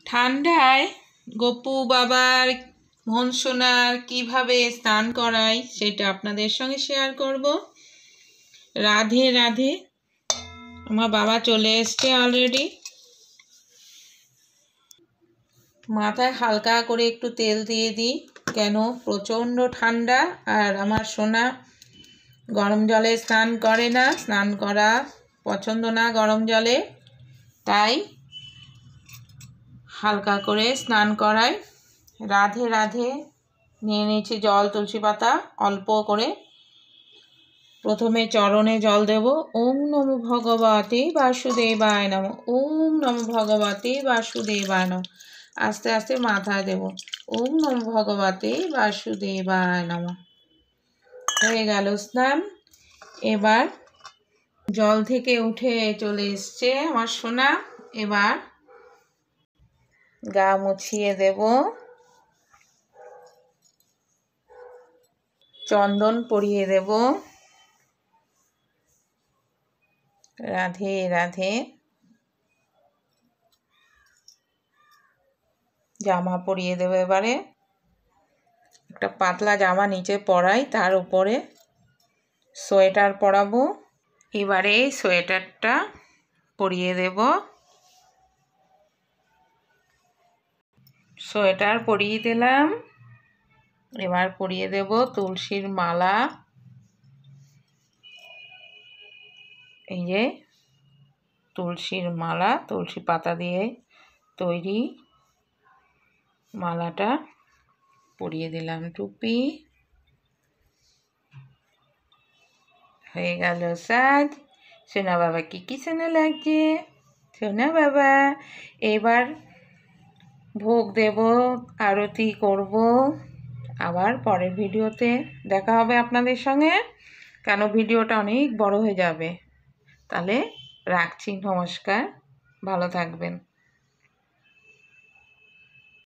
ঠান্ডায় গপু বাবার মোহন সোনার কিভাবে স্নান করাই সেটা আপনাদের সঙ্গে শেয়ার করব। রাধে রাধে। আমার বাবা চলে এসছে অলরেডি। মাথায় হালকা করে একটু তেল দিয়ে দিই, কেন প্রচণ্ড ঠান্ডা। আর আমার সোনা গরম জলে স্নান করে না, স্নান করা পছন্দ না গরম জলে, তাই হালকা করে স্নান করাই। রাধে রাধে। নিয়ে নিয়েছি জল, তুলসী পাতা অল্প করে। প্রথমে চরণে জল দেব। ওম নমো ভগবতে বাসুদেবায় নমঃ। ওম নমো ভগবতে বাসুদেবায় নমঃ। আস্তে আস্তে মাথায় দেব। ওম নমো ভগবতে বাসুদেবায় নমঃ। হয়ে গেল স্নান। এবার জল থেকে উঠে চলে এসছে আমার সোনা। এবার গা মুছিয়ে দেব, চন্দন পরিয়ে দেব। রাধে রাধে। জামা পরিয়ে দেব। এবারে একটা পাতলা জামা নিচে পরাই, তার উপরে সোয়েটার পরাবো। এবারে সোয়েটারটা পরিয়ে দেব। সোয়েটার পরিয়ে দিলাম। এবার পরিয়ে দেব তুলসীর মালা। এই যে তুলসীর মালা, তুলসী পাতা দিয়ে তৈরি মালাটা পরিয়ে দিলাম। টুপি হয়ে গেল সাজ। সোনা বাবা কি সোনা লাগছে সোনা বাবা। এবার ভোগ দেব, আরতি করব। আবার পরের ভিডিওতে দেখা হবে আপনাদের সঙ্গে, কেন ভিডিওটা অনেক বড় হয়ে যাবে। তাহলে রাখছি, নমস্কার, ভালো থাকবেন।